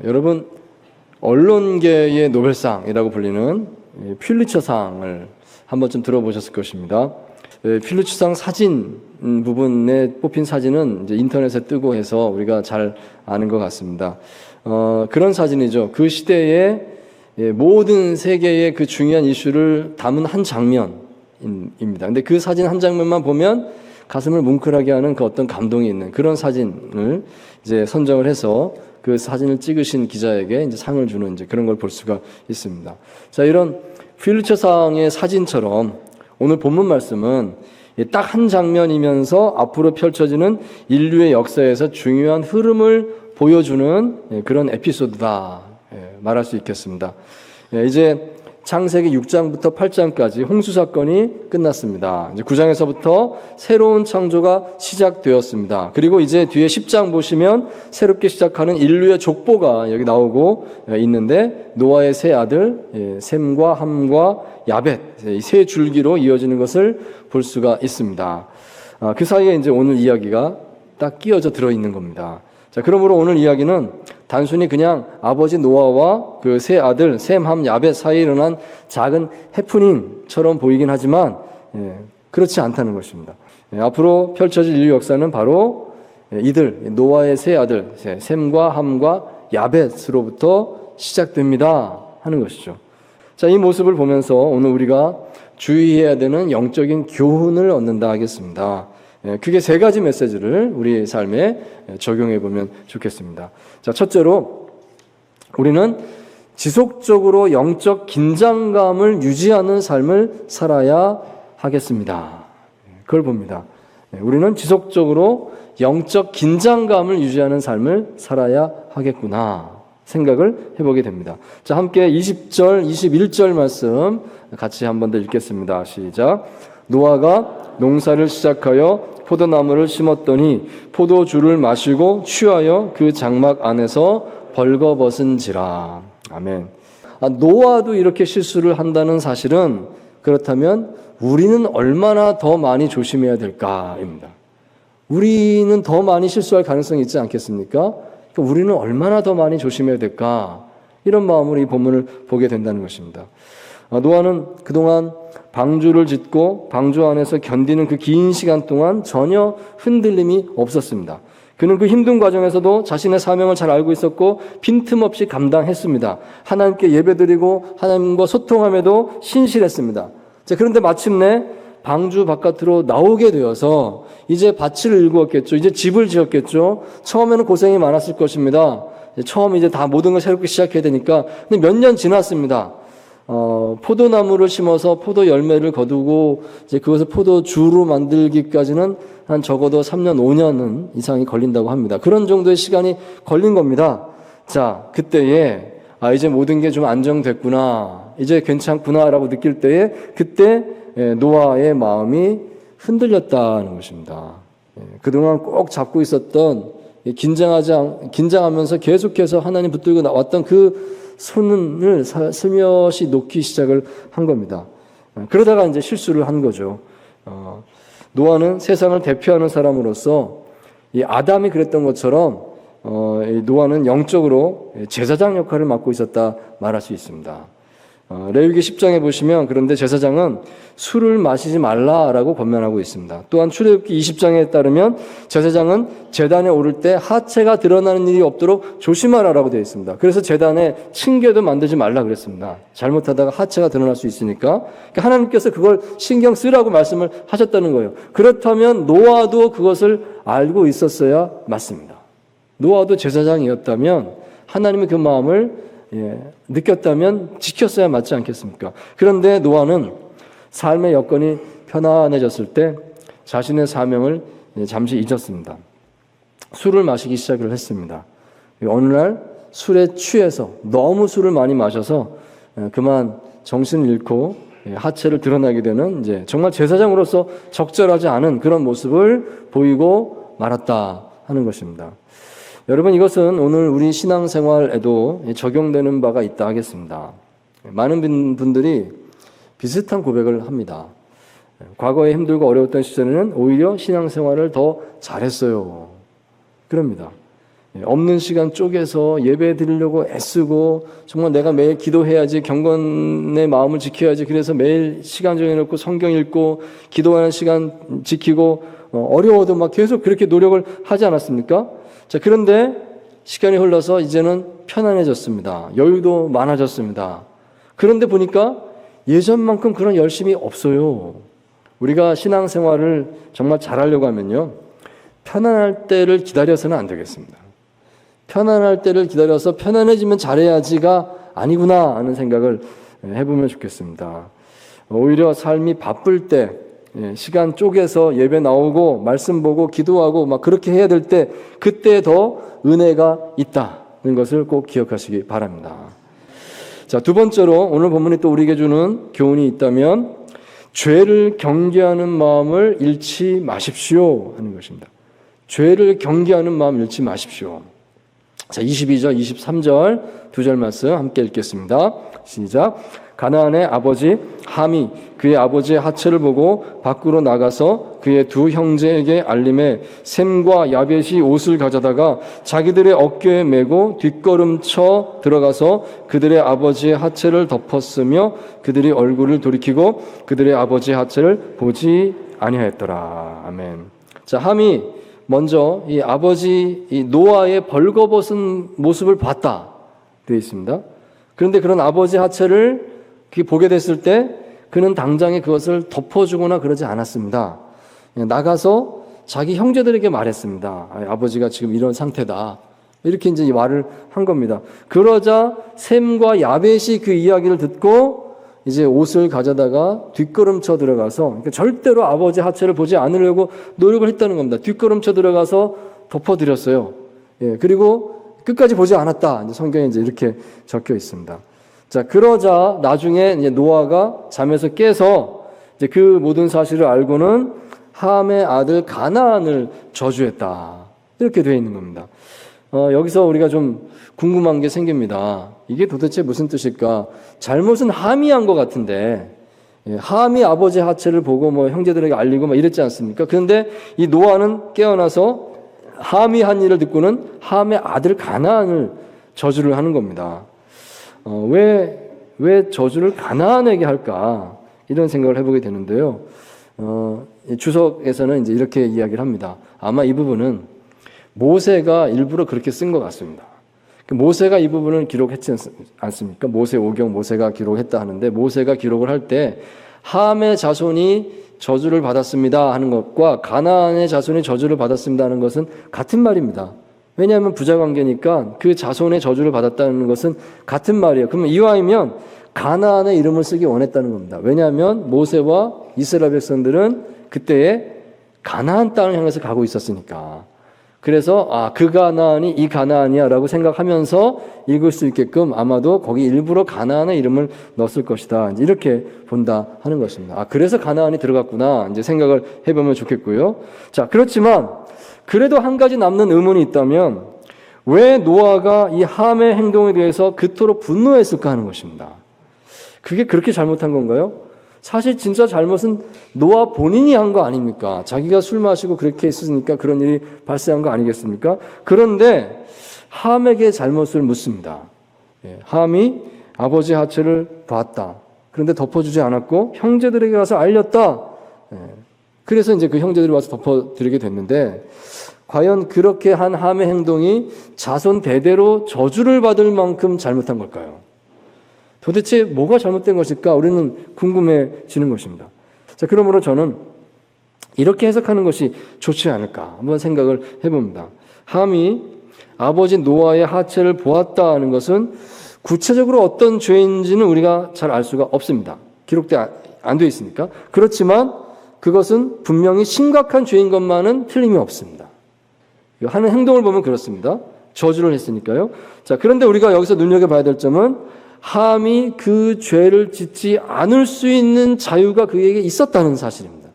여러분, 언론계의 노벨상이라고 불리는 퓰리처상을 한 번쯤 들어보셨을 것입니다. 퓰리처상 사진 부분에 뽑힌 사진은 이제 인터넷에 뜨고 해서 우리가 잘 아는 것 같습니다. 그런 사진이죠. 그 시대의 모든 세계의 그 중요한 이슈를 담은 한 장면입니다. 근데 그 사진 한 장면만 보면 가슴을 뭉클하게 하는 그 어떤 감동이 있는 그런 사진을 이제 선정을 해서 그 사진을 찍으신 기자에게 이제 상을 주는 이제 그런 걸 볼 수가 있습니다. 자, 이런 퓰리처상의 사진처럼 오늘 본문 말씀은 딱 한 장면이면서 앞으로 펼쳐지는 인류의 역사에서 중요한 흐름을 보여주는 그런 에피소드다 말할 수 있겠습니다. 이제 창세기 6장부터 8장까지 홍수 사건이 끝났습니다. 이제 9장에서부터 새로운 창조가 시작되었습니다. 그리고 이제 뒤에 10장 보시면 새롭게 시작하는 인류의 족보가 여기 나오고 있는데 노아의 세 아들 셈과 함과 야벳 이 세 줄기로 이어지는 것을 볼 수가 있습니다. 그 사이에 이제 오늘 이야기가 딱 끼어져 들어 있는 겁니다. 자, 그러므로 오늘 이야기는 단순히 그냥 아버지 노아와 그 세 아들 셈, 함, 야벳 사이에 일어난 작은 해프닝처럼 보이긴 하지만 그렇지 않다는 것입니다. 앞으로 펼쳐질 인류 역사는 바로 이들 노아의 세 아들 셈과 함과 야벳으로부터 시작됩니다 하는 것이죠. 자, 이 모습을 보면서 오늘 우리가 주의해야 되는 영적인 교훈을 얻는다 하겠습니다. 크게 세 가지 메시지를 우리 삶에 적용해 보면 좋겠습니다. 자, 첫째로 우리는 지속적으로 영적 긴장감을 유지하는 삶을 살아야 하겠습니다. 그걸 봅니다. 우리는 지속적으로 영적 긴장감을 유지하는 삶을 살아야 하겠구나 생각을 해보게 됩니다. 자, 함께 20절, 21절 말씀 같이 한 번 더 읽겠습니다. 시작. 노아가 농사를 시작하여 포도나무를 심었더니 포도주를 마시고 취하여 그 장막 안에서 벌거벗은지라. 아멘. 노아도 이렇게 실수를 한다는 사실은 그렇다면 우리는 얼마나 더 많이 조심해야 될까입니다. 우리는 더 많이 실수할 가능성이 있지 않겠습니까? 그러니까 우리는 얼마나 더 많이 조심해야 될까? 이런 마음으로 이 본문을 보게 된다는 것입니다. 노아는 그동안 방주를 짓고 방주 안에서 견디는 그 긴 시간 동안 전혀 흔들림이 없었습니다. 그는 그 힘든 과정에서도 자신의 사명을 잘 알고 있었고 빈틈없이 감당했습니다. 하나님께 예배드리고 하나님과 소통함에도 신실했습니다. 자, 그런데 마침내 방주 바깥으로 나오게 되어서 이제 밭을 일구었겠죠. 이제 집을 지었겠죠. 처음에는 고생이 많았을 것입니다. 처음 이제 다 모든 걸 새롭게 시작해야 되니까. 근데 몇 년 지났습니다. 포도나무를 심어서 포도 열매를 거두고 이제 그것을 포도주로 만들기까지는 한 적어도 3년, 5년은 이상이 걸린다고 합니다. 그런 정도의 시간이 걸린 겁니다. 자, 그때에 이제 모든 게 좀 안정됐구나, 이제 괜찮구나라고 느낄 때에 그때 노아의 마음이 흔들렸다는 것입니다. 그동안 꼭 잡고 있었던 긴장하면서 계속해서 하나님 붙들고 나왔던 그 손을 슬며시 놓기 시작을 한 겁니다. 그러다가 이제 실수를 한 거죠. 노아는 세상을 대표하는 사람으로서 이 아담이 그랬던 것처럼 노아는 영적으로 제사장 역할을 맡고 있었다 말할 수 있습니다. 레위기 10장에 보시면 그런데 제사장은 술을 마시지 말라라고 권면하고 있습니다. 또한 출애굽기 20장에 따르면 제사장은 제단에 오를 때 하체가 드러나는 일이 없도록 조심하라라고 되어 있습니다. 그래서 제단에 층계도 만들지 말라 그랬습니다. 잘못하다가 하체가 드러날 수 있으니까. 그러니까 하나님께서 그걸 신경 쓰라고 말씀을 하셨다는 거예요. 그렇다면 노아도 그것을 알고 있었어야 맞습니다. 노아도 제사장이었다면 하나님의 그 마음을 느꼈다면 지켰어야 맞지 않겠습니까? 그런데 노아는 삶의 여건이 편안해졌을 때 자신의 사명을 잠시 잊었습니다. 술을 마시기 시작을 했습니다. 어느 날 술에 취해서 너무 술을 많이 마셔서 그만 정신을 잃고 하체를 드러나게 되는 이제 정말 제사장으로서 적절하지 않은 그런 모습을 보이고 말았다 하는 것입니다. 여러분, 이것은 오늘 우리 신앙생활에도 적용되는 바가 있다 하겠습니다. 많은 분들이 비슷한 고백을 합니다. 과거에 힘들고 어려웠던 시절에는 오히려 신앙생활을 더 잘했어요. 그럽니다. 없는 시간 쪼개서 예배 드리려고 애쓰고 정말 내가 매일 기도해야지, 경건의 마음을 지켜야지, 그래서 매일 시간 정해놓고 성경 읽고 기도하는 시간 지키고 어려워도 막 계속 그렇게 노력을 하지 않았습니까? 자, 그런데 시간이 흘러서 이제는 편안해졌습니다. 여유도 많아졌습니다. 그런데 보니까 예전만큼 그런 열심이 없어요. 우리가 신앙생활을 정말 잘하려고 하면요, 편안할 때를 기다려서는 안 되겠습니다. 편안할 때를 기다려서 편안해지면 잘해야지가 아니구나 하는 생각을 해보면 좋겠습니다. 오히려 삶이 바쁠 때, 시간 쪼개서 예배 나오고 말씀 보고 기도하고 막 그렇게 해야 될 때, 그때 더 은혜가 있다는 것을 꼭 기억하시기 바랍니다. 자, 두 번째로 오늘 본문이 또 우리에게 주는 교훈이 있다면, 죄를 경계하는 마음을 잃지 마십시오 하는 것입니다. 죄를 경계하는 마음 잃지 마십시오. 자, 22절, 23절 두 절 말씀 함께 읽겠습니다. 시작. 가나안의 아버지 함이 그의 아버지의 하체를 보고 밖으로 나가서 그의 두 형제에게 알림해 셈과 야벳이 옷을 가져다가 자기들의 어깨에 메고 뒷걸음쳐 들어가서 그들의 아버지의 하체를 덮었으며 그들이 얼굴을 돌이키고 그들의 아버지의 하체를 보지 아니하였더라. 아멘. 자, 함이 먼저 이 아버지 이 노아의 벌거벗은 모습을 봤다 되어 있습니다. 그런데 그런 아버지 하체를 보게 됐을 때 그는 당장에 그것을 덮어주거나 그러지 않았습니다. 나가서 자기 형제들에게 말했습니다. 아버지가 지금 이런 상태다. 이렇게 이제 말을 한 겁니다. 그러자 셈과 야벳이 그 이야기를 듣고 이제 옷을 가져다가 뒷걸음쳐 들어가서, 그러니까 절대로 아버지 하체를 보지 않으려고 노력을 했다는 겁니다. 뒷걸음쳐 들어가서 덮어드렸어요. 그리고 끝까지 보지 않았다. 이제 성경에 이제 이렇게 적혀 있습니다. 자, 그러자 나중에 이제 노아가 잠에서 깨서 이제 그 모든 사실을 알고는 함의 아들 가나안을 저주했다. 이렇게 되어 있는 겁니다. 여기서 우리가 좀 궁금한 게 생깁니다. 이게 도대체 무슨 뜻일까? 잘못은 함이 한 것 같은데, 함이 아버지 하체를 보고 뭐 형제들에게 알리고 막 이랬지 않습니까? 그런데 이 노아는 깨어나서 함이 한 일을 듣고는 함의 아들 가나안을 저주를 하는 겁니다. 왜 저주를 가나안에게 할까? 이런 생각을 해보게 되는데요. 주석에서는 이제 이렇게 이야기를 합니다. 아마 이 부분은 모세가 일부러 그렇게 쓴 것 같습니다. 모세가 이 부분을 기록했지 않습니까? 모세오경 모세가 기록했다 하는데, 모세가 기록을 할 때 함의 자손이 저주를 받았습니다 하는 것과 가나안의 자손이 저주를 받았습니다 하는 것은 같은 말입니다. 왜냐하면 부자관계니까 그 자손의 저주를 받았다는 것은 같은 말이에요. 그러면 이와이면 가나안의 이름을 쓰기 원했다는 겁니다. 왜냐하면 모세와 이스라엘 백성들은 그때에 가나안 땅을 향해서 가고 있었으니까. 그래서 그 가나안이 이 가나안이야 라고 생각하면서 읽을 수 있게끔 아마도 거기 일부러 가나안의 이름을 넣었을 것이다, 이렇게 본다 하는 것입니다. 그래서 가나안이 들어갔구나 이제 생각을 해보면 좋겠고요. 자, 그렇지만 그래도 한 가지 남는 의문이 있다면, 왜 노아가 이 함의 행동에 대해서 그토록 분노했을까 하는 것입니다. 그게 그렇게 잘못한 건가요? 사실 진짜 잘못은 노아 본인이 한 거 아닙니까? 자기가 술 마시고 그렇게 했으니까 그런 일이 발생한 거 아니겠습니까? 그런데 함에게 잘못을 묻습니다. 함이 아버지 하체를 봤다. 그런데 덮어주지 않았고 형제들에게 가서 알렸다. 그래서 이제 그 형제들이 와서 덮어드리게 됐는데, 과연 그렇게 한 함의 행동이 자손 대대로 저주를 받을 만큼 잘못한 걸까요? 도대체 뭐가 잘못된 것일까? 우리는 궁금해지는 것입니다. 자, 그러므로 저는 이렇게 해석하는 것이 좋지 않을까 한번 생각을 해봅니다. 함이 아버지 노아의 하체를 보았다는 것은 구체적으로 어떤 죄인지는 우리가 잘 알 수가 없습니다. 기록돼 안 되어 있으니까. 그렇지만 그것은 분명히 심각한 죄인 것만은 틀림이 없습니다. 하는 행동을 보면 그렇습니다. 저주를 했으니까요. 자, 그런데 우리가 여기서 눈여겨봐야 될 점은, 함이 그 죄를 짓지 않을 수 있는 자유가 그에게 있었다는 사실입니다.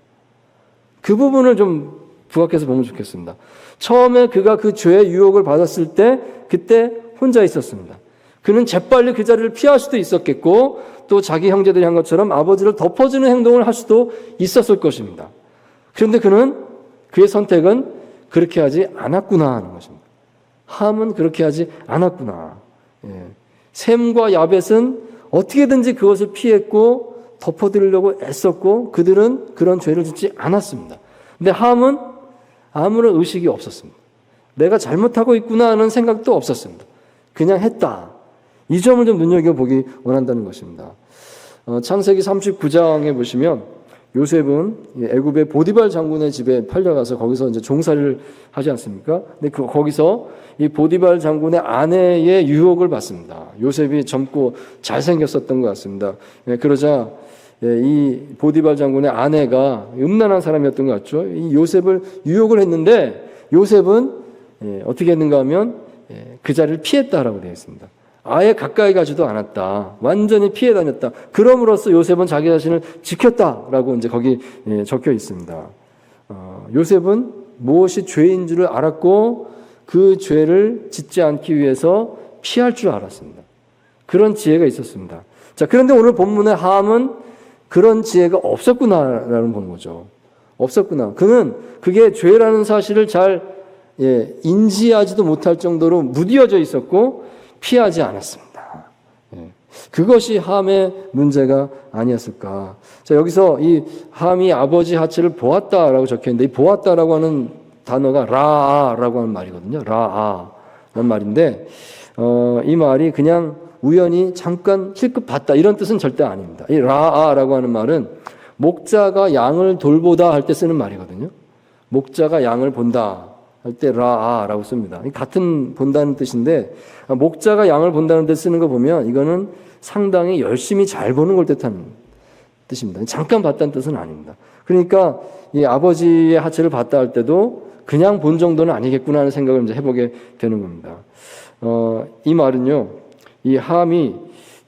그 부분을 좀 부각해서 보면 좋겠습니다. 처음에 그가 그 죄의 유혹을 받았을 때 그때 혼자 있었습니다. 그는 재빨리 그 자리를 피할 수도 있었겠고 또 자기 형제들이 한 것처럼 아버지를 덮어주는 행동을 할 수도 있었을 것입니다. 그런데 그의 선택은 그렇게 하지 않았구나 하는 것입니다. 함은 그렇게 하지 않았구나. 셈과 야벳은 어떻게든지 그것을 피했고 덮어드리려고 애썼고 그들은 그런 죄를 짓지 않았습니다. 근데 함은 아무런 의식이 없었습니다. 내가 잘못하고 있구나 하는 생각도 없었습니다. 그냥 했다. 이 점을 좀 눈여겨보기 원한다는 것입니다. 창세기 39장에 보시면 요셉은 애굽의 보디발 장군의 집에 팔려가서 거기서 이제 종살이를 하지 않습니까? 근데 거기서 이 보디발 장군의 아내의 유혹을 받습니다. 요셉이 젊고 잘생겼었던 것 같습니다. 그러자 이 보디발 장군의 아내가 음란한 사람이었던 것 같죠. 이 요셉을 유혹을 했는데 요셉은 어떻게 했는가 하면 그 자리를 피했다라고 되어 있습니다. 아예 가까이 가지도 않았다. 완전히 피해 다녔다. 그럼으로써 요셉은 자기 자신을 지켰다라고 이제 거기 적혀 있습니다. 요셉은 무엇이 죄인 줄을 알았고 그 죄를 짓지 않기 위해서 피할 줄 알았습니다. 그런 지혜가 있었습니다. 자, 그런데 오늘 본문의 함은 그런 지혜가 없었구나라는 보는 거죠. 없었구나. 그는 그게 죄라는 사실을 잘 인지하지도 못할 정도로 무디어져 있었고 피하지 않았습니다. 그것이 함의 문제가 아니었을까. 자, 여기서 이 함이 아버지 하체를 보았다라고 적혀 있는데 이 보았다라고 하는 단어가 라아라고 하는 말이거든요. 라아라는 말인데 이 말이 그냥 우연히 잠깐 힐끗 봤다 이런 뜻은 절대 아닙니다. 이 라아라고 하는 말은 목자가 양을 돌보다 할 때 쓰는 말이거든요. 목자가 양을 본다 할 때 라아라고 씁니다. 같은 본다는 뜻인데 목자가 양을 본다는 데 쓰는 거 보면 이거는 상당히 열심히 잘 보는 걸 뜻하는 뜻입니다. 잠깐 봤다는 뜻은 아닙니다. 그러니까 이 아버지의 하체를 봤다 할 때도 그냥 본 정도는 아니겠구나 하는 생각을 이제 해보게 되는 겁니다. 이 말은요, 이 함이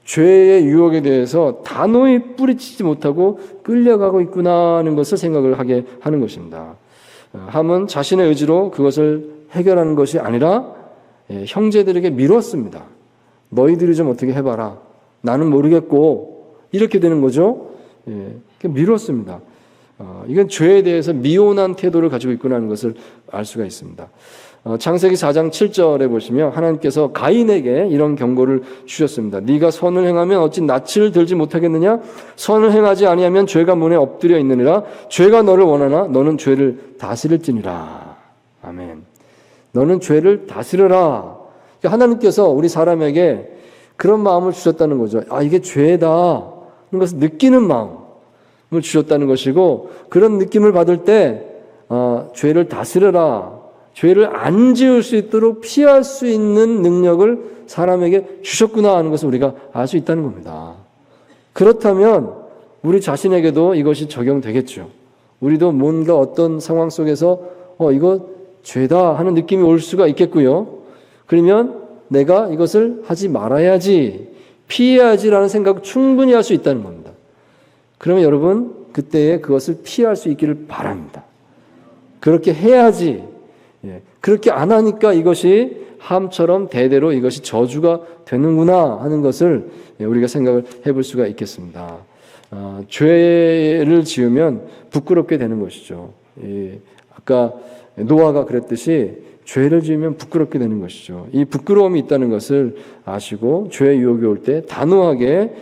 죄의 유혹에 대해서 단호히 뿌리치지 못하고 끌려가고 있구나 하는 것을 생각을 하게 하는 것입니다. 함은 자신의 의지로 그것을 해결하는 것이 아니라 형제들에게 미뤘습니다. 너희들이 좀 어떻게 해봐라. 나는 모르겠고 이렇게 되는 거죠. 미뤘습니다. 이건 죄에 대해서 미온한 태도를 가지고 있구나 하는 것을 알 수가 있습니다. 창세기 4장 7절에 보시면 하나님께서 가인에게 이런 경고를 주셨습니다. 네가 선을 행하면 어찌 낯을 들지 못하겠느냐? 선을 행하지 아니하면 죄가 문에 엎드려 있느니라. 죄가 너를 원하나 너는 죄를 다스릴지니라. 아멘. 너는 죄를 다스려라. 하나님께서 우리 사람에게 그런 마음을 주셨다는 거죠. 이게 죄다 하는 것을 느끼는 마음을 주셨다는 것이고 그런 느낌을 받을 때 죄를 다스려라. 죄를 안 지을 수 있도록 피할 수 있는 능력을 사람에게 주셨구나 하는 것을 우리가 알 수 있다는 겁니다. 그렇다면 우리 자신에게도 이것이 적용되겠죠. 우리도 뭔가 어떤 상황 속에서 이거 죄다 하는 느낌이 올 수가 있겠고요. 그러면 내가 이것을 하지 말아야지, 피해야지라는 생각을 충분히 할 수 있다는 겁니다. 그러면 여러분 그때에 그것을 피할 수 있기를 바랍니다. 그렇게 해야지. 그렇게 안 하니까 이것이 함처럼 대대로 이것이 저주가 되는구나 하는 것을 우리가 생각을 해볼 수가 있겠습니다. 죄를 지으면 부끄럽게 되는 것이죠. 아까 노아가 그랬듯이 죄를 지으면 부끄럽게 되는 것이죠. 이 부끄러움이 있다는 것을 아시고 죄의 유혹이 올 때 단호하게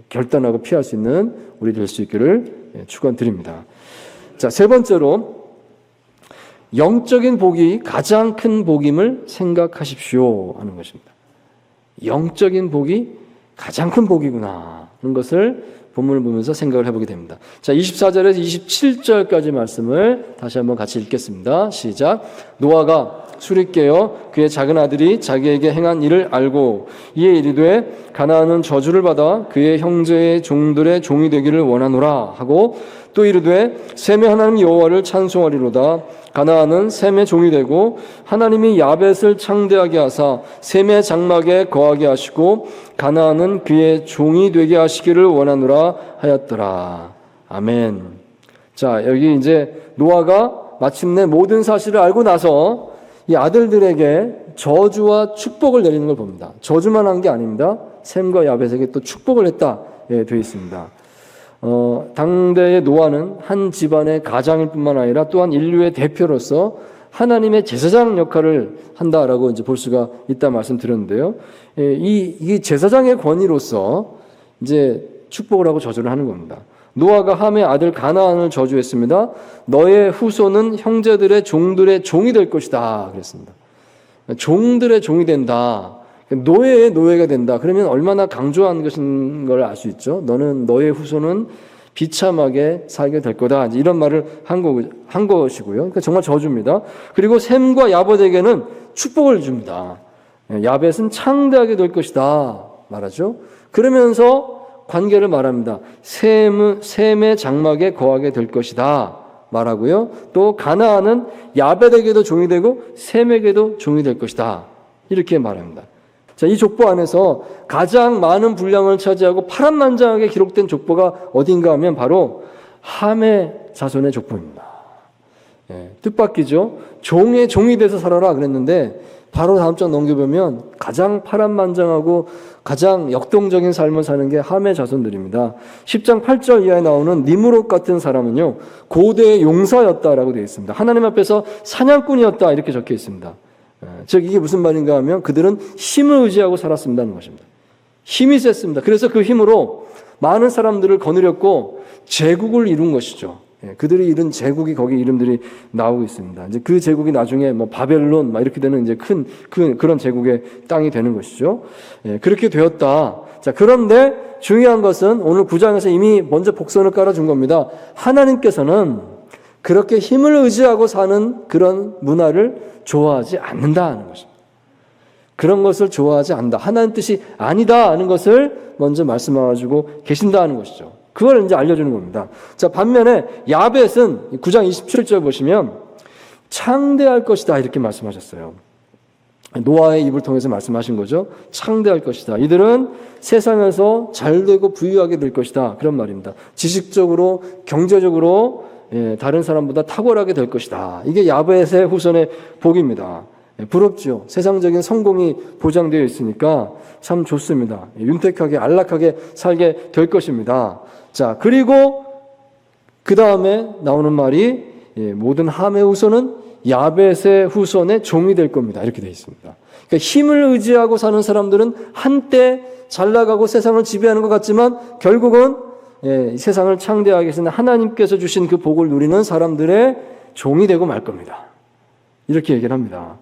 결단하고 피할 수 있는 우리 될 수 있기를 축원드립니다. 자, 세 번째로 영적인 복이 가장 큰 복임을 생각하십시오 하는 것입니다. 영적인 복이 가장 큰 복이구나 하는 것을 본문을 보면서 생각을 해보게 됩니다. 자, 24절에서 27절까지 말씀을 다시 한번 같이 읽겠습니다. 시작. 노아가 술이 깨어 그의 작은 아들이 자기에게 행한 일을 알고 이에 이르되 가나안은 저주를 받아 그의 형제의 종들의 종이 되기를 원하노라 하고 또 이르되 셈의 하나님 여호와를 찬송하리로다. 가나안은 셈의 종이 되고 하나님이 야벳을 창대하게 하사 셈의 장막에 거하게 하시고 가나안은 그의 종이 되게 하시기를 원하노라 하였더라. 아멘. 자, 여기 이제 노아가 마침내 모든 사실을 알고 나서 이 아들들에게 저주와 축복을 내리는 걸 봅니다. 저주만 한 게 아닙니다. 셈과 야벳에게 또 축복을 했다 되어 있습니다. 당대의 노아는 한 집안의 가장일 뿐만 아니라 또한 인류의 대표로서 하나님의 제사장 역할을 한다라고 이제 볼 수가 있다 말씀드렸는데요. 이 제사장의 권위로서 이제 축복을 하고 저주를 하는 겁니다. 노아가 함의 아들 가나안을 저주했습니다. 너의 후손은 형제들의 종들의 종이 될 것이다 그랬습니다. 종들의 종이 된다. 노예의 노예가 된다. 그러면 얼마나 강조한 것인 걸 알 수 있죠. 너의 후손은 비참하게 살게 될 거다. 이런 말을 한 것이고요. 그러니까 정말 저주입니다. 그리고 셈과 야벳에게는 축복을 줍니다. 야벳은 창대하게 될 것이다 말하죠. 그러면서 관계를 말합니다. 셈의 장막에 거하게 될 것이다 말하고요. 또 가나안은 야벳에게도 종이 되고 셈에게도 종이 될 것이다. 이렇게 말합니다. 자, 이 족보 안에서 가장 많은 분량을 차지하고 파란만장하게 기록된 족보가 어딘가 하면 바로 함의 자손의 족보입니다. 뜻밖이죠. 종이 돼서 살아라 그랬는데 바로 다음 장 넘겨보면 가장 파란만장하고 가장 역동적인 삶을 사는 게 함의 자손들입니다. 10장 8절 이하에 나오는 니므롯 같은 사람은요, 고대의 용사였다라고 되어 있습니다. 하나님 앞에서 사냥꾼이었다 이렇게 적혀 있습니다. 즉 이게 무슨 말인가 하면 그들은 힘을 의지하고 살았습니다는 것입니다. 힘이 셌습니다. 그래서 그 힘으로 많은 사람들을 거느렸고 제국을 이룬 것이죠. 그들이 이룬 제국이 거기 이름들이 나오고 있습니다. 이제 그 제국이 나중에 뭐 바벨론 막 이렇게 되는 이제 그런 제국의 땅이 되는 것이죠. 그렇게 되었다. 자, 그런데 중요한 것은 오늘 9장에서 이미 먼저 복선을 깔아준 겁니다. 하나님께서는 그렇게 힘을 의지하고 사는 그런 문화를 좋아하지 않는다는 것입니다. 그런 것을 좋아하지 않는다. 하나님 뜻이 아니다 하는 것을 먼저 말씀하시고 계신다는 것이죠. 그걸 이제 알려주는 겁니다. 자, 반면에 야벳은 9장 27절 보시면 창대할 것이다 이렇게 말씀하셨어요. 노아의 입을 통해서 말씀하신 거죠. 창대할 것이다. 이들은 세상에서 잘되고 부유하게 될 것이다. 그런 말입니다. 지식적으로, 경제적으로 다른 사람보다 탁월하게 될 것이다. 이게 야벳의 후손의 복입니다. 부럽죠. 세상적인 성공이 보장되어 있으니까 참 좋습니다. 윤택하게 안락하게 살게 될 것입니다. 자, 그리고 그 다음에 나오는 말이 모든 함의 후손은 야벳의 후손의 종이 될 겁니다. 이렇게 되어 있습니다. 그러니까 힘을 의지하고 사는 사람들은 한때 잘 나가고 세상을 지배하는 것 같지만 결국은 세상을 창대하게 하시는 하나님께서 주신 그 복을 누리는 사람들의 종이 되고 말 겁니다. 이렇게 얘기를 합니다.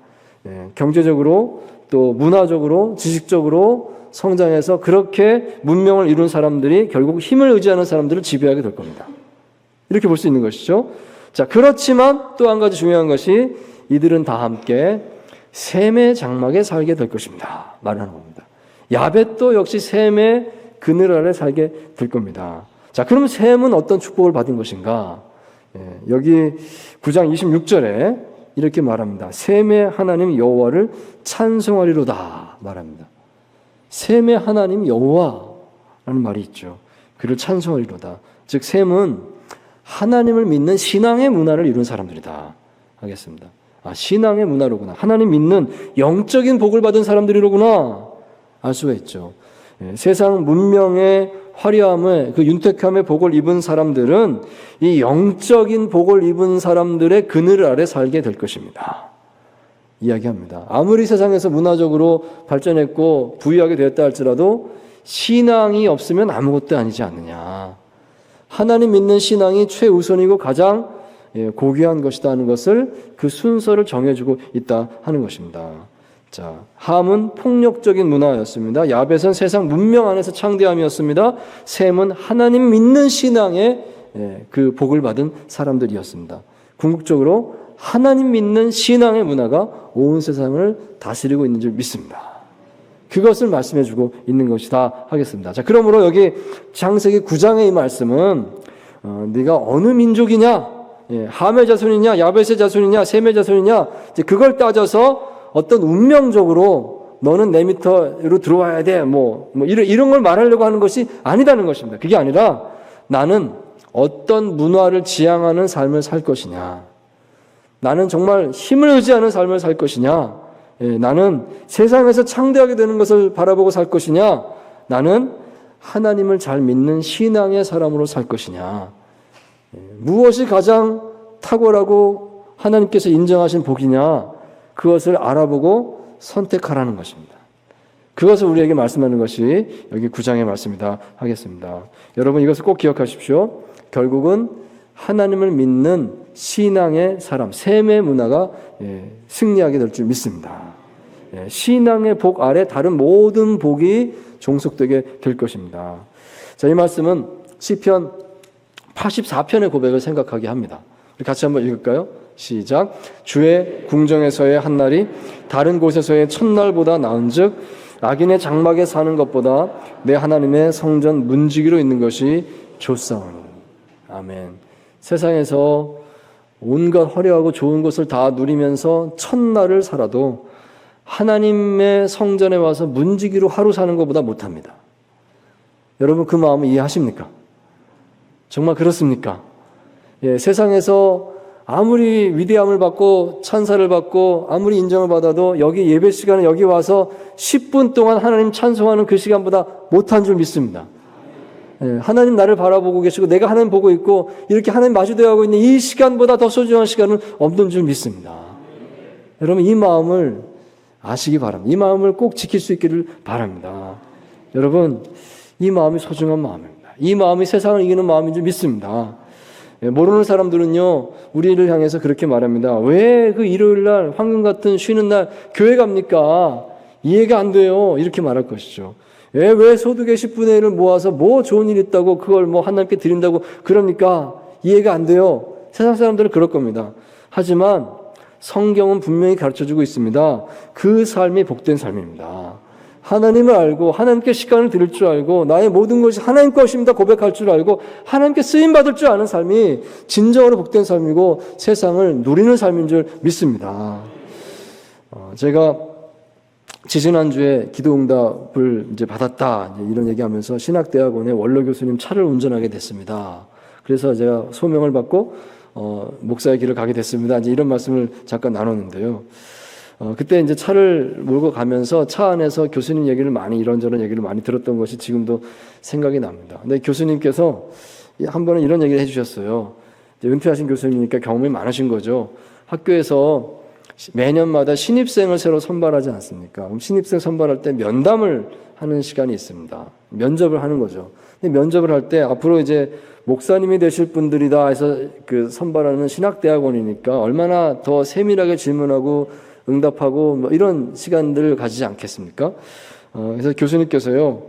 경제적으로 또 문화적으로 지식적으로 성장해서 그렇게 문명을 이룬 사람들이 결국 힘을 의지하는 사람들을 지배하게 될 겁니다. 이렇게 볼 수 있는 것이죠. 자, 그렇지만 또 한 가지 중요한 것이 이들은 다 함께 셈의 장막에 살게 될 것입니다. 말하는 겁니다. 야벳도 역시 셈의 그늘 아래 살게 될 겁니다. 자, 그럼 셈은 어떤 축복을 받은 것인가? 여기 9장 26절에 이렇게 말합니다. 셈의 하나님 여호와를 찬송하리로다 말합니다. 셈의 하나님 여호와라는 말이 있죠. 그를 찬송하리로다. 즉 셈은 하나님을 믿는 신앙의 문화를 이룬 사람들이다 하겠습니다. 아, 신앙의 문화로구나. 하나님 믿는 영적인 복을 받은 사람들이로구나 알 수가 있죠. 세상 문명의 화려함을 그 윤택함의 복을 입은 사람들은 이 영적인 복을 입은 사람들의 그늘 아래 살게 될 것입니다. 이야기합니다. 아무리 세상에서 문화적으로 발전했고 부유하게 되었다 할지라도 신앙이 없으면 아무것도 아니지 않느냐. 하나님 믿는 신앙이 최우선이고 가장 고귀한 것이다 하는 것을 그 순서를 정해주고 있다 하는 것입니다. 자, 함은 폭력적인 문화였습니다. 야벳은 세상 문명 안에서 창대함이었습니다. 셈은 하나님 믿는 신앙의 그 복을 받은 사람들이었습니다. 궁극적으로 하나님 믿는 신앙의 문화가 온 세상을 다스리고 있는 줄 믿습니다. 그것을 말씀해주고 있는 것이다 하겠습니다. 자, 그러므로 여기 창세기 9장의 이 말씀은 네가 어느 민족이냐, 함의 자손이냐, 야벳의 자손이냐, 셈의 자손이냐, 이제 그걸 따져서 어떤 운명적으로 너는 내 밑으로 들어와야 돼, 이런 걸 말하려고 하는 것이 아니다는 것입니다. 그게 아니라 나는 어떤 문화를 지향하는 삶을 살 것이냐, 나는 정말 힘을 의지하는 삶을 살 것이냐? 나는 세상에서 창대하게 되는 것을 바라보고 살 것이냐? 나는 하나님을 잘 믿는 신앙의 사람으로 살 것이냐? 무엇이 가장 탁월하고 하나님께서 인정하신 복이냐? 그것을 알아보고 선택하라는 것입니다. 그것을 우리에게 말씀하는 것이 여기 9장의 말씀이다 하겠습니다. 여러분 이것을 꼭 기억하십시오. 결국은 하나님을 믿는 신앙의 사람, 셈의 문화가 승리하게 될 줄 믿습니다. 신앙의 복 아래 다른 모든 복이 종속되게 될 것입니다. 자, 이 말씀은 시편 84편의 고백을 생각하게 합니다. 우리 같이 한번 읽을까요? 시작. 주의 궁정에서의 한날이 다른 곳에서의 첫날보다 나은즉 악인의 장막에 사는 것보다 내 하나님의 성전 문지기로 있는 것이 좋사오니. 아멘. 세상에서 온갖 화려하고 좋은 것을 다 누리면서 첫날을 살아도 하나님의 성전에 와서 문지기로 하루 사는 것보다 못합니다. 여러분 그 마음을 이해하십니까? 정말 그렇습니까? 세상에서 아무리 위대함을 받고 찬사를 받고 아무리 인정을 받아도 여기 예배 시간에 여기 와서 10분 동안 하나님 찬송하는 그 시간보다 못한 줄 믿습니다. 하나님 나를 바라보고 계시고 내가 하나님 보고 있고 이렇게 하나님 마주대하고 있는 이 시간보다 더 소중한 시간은 없는 줄 믿습니다. 여러분 이 마음을 아시기 바랍니다. 이 마음을 꼭 지킬 수 있기를 바랍니다. 여러분 이 마음이 소중한 마음입니다. 이 마음이 세상을 이기는 마음인 줄 믿습니다. 모르는 사람들은요 우리를 향해서 그렇게 말합니다. 왜 그 일요일날 황금 같은 쉬는 날 교회 갑니까? 이해가 안 돼요. 이렇게 말할 것이죠. 왜 소득의 10분의 1을 모아서 뭐 좋은 일 있다고 그걸 뭐 하나님께 드린다고 그러니까 이해가 안 돼요. 세상 사람들은 그럴 겁니다. 하지만 성경은 분명히 가르쳐주고 있습니다. 그 삶이 복된 삶입니다. 하나님을 알고 하나님께 시간을 드릴 줄 알고 나의 모든 것이 하나님 것입니다 고백할 줄 알고 하나님께 쓰임받을 줄 아는 삶이 진정으로 복된 삶이고 세상을 누리는 삶인 줄 믿습니다. 제가 지지난주에 기도응답을 이제 받았다 이런 얘기하면서 신학대학원의 원로 교수님 차를 운전하게 됐습니다. 그래서 제가 소명을 받고 목사의 길을 가게 됐습니다. 이제 이런 말씀을 잠깐 나눴는데요. 그때 이제 차를 몰고 가면서 차 안에서 교수님 얘기를 많이 이런저런 얘기를 많이 들었던 것이 지금도 생각이 납니다. 근데 교수님께서 한 번은 이런 얘기를 해주셨어요. 은퇴하신 교수님이니까 경험이 많으신 거죠. 학교에서 매년마다 신입생을 새로 선발하지 않습니까? 그럼 신입생 선발할 때 면담을 하는 시간이 있습니다. 면접을 하는 거죠. 근데 면접을 할 때 앞으로 이제 목사님이 되실 분들이다 해서 그 선발하는 신학대학원이니까 얼마나 더 세밀하게 질문하고 응답하고 뭐 이런 시간들을 가지지 않겠습니까? 그래서 교수님께서요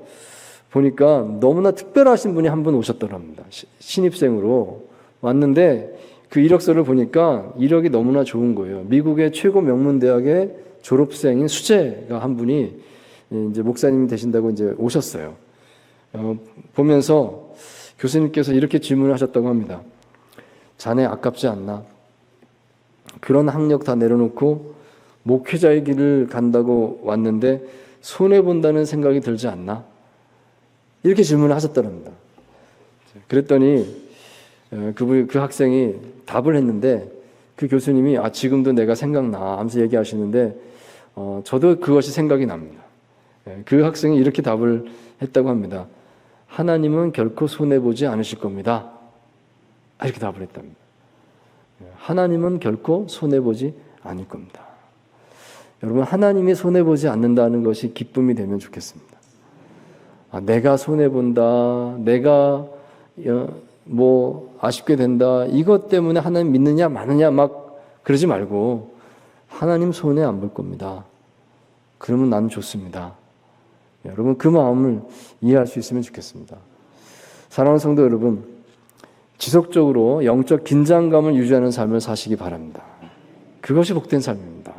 보니까 너무나 특별하신 분이 한 분 오셨더랍니다. 신입생으로 왔는데 그 이력서를 보니까 이력이 너무나 좋은 거예요. 미국의 최고 명문 대학의 졸업생인 수재가 한 분이 이제 목사님이 되신다고 이제 오셨어요. 보면서 교수님께서 이렇게 질문을 하셨다고 합니다. 자네 아깝지 않나? 그런 학력 다 내려놓고 목회자의 길을 간다고 왔는데 손해본다는 생각이 들지 않나? 이렇게 질문을 하셨더랍니다. 그랬더니 그 학생이 답을 했는데 그 교수님이 지금도 내가 생각나 하면서 얘기하시는데 저도 그것이 생각이 납니다. 그 학생이 이렇게 답을 했다고 합니다. 하나님은 결코 손해보지 않으실 겁니다. 이렇게 답을 했답니다. 하나님은 결코 손해보지 않을 겁니다. 여러분 하나님이 손해보지 않는다는 것이 기쁨이 되면 좋겠습니다. 내가 손해본다, 내가 뭐 아쉽게 된다, 이것 때문에 하나님 믿느냐 마느냐 막 그러지 말고 하나님 손해 안 볼 겁니다. 그러면 나는 좋습니다. 여러분 그 마음을 이해할 수 있으면 좋겠습니다. 사랑하는 성도 여러분, 지속적으로 영적 긴장감을 유지하는 삶을 사시기 바랍니다. 그것이 복된 삶입니다.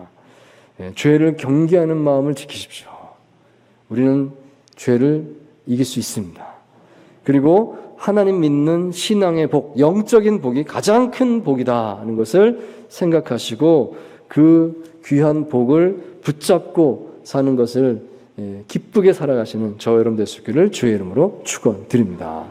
죄를 경계하는 마음을 지키십시오. 우리는 죄를 이길 수 있습니다. 그리고 하나님 믿는 신앙의 복, 영적인 복이 가장 큰 복이다 하는 것을 생각하시고 그 귀한 복을 붙잡고 사는 것을 기쁘게 살아가시는 저 여러분 되시기를 주의 이름으로 축원드립니다.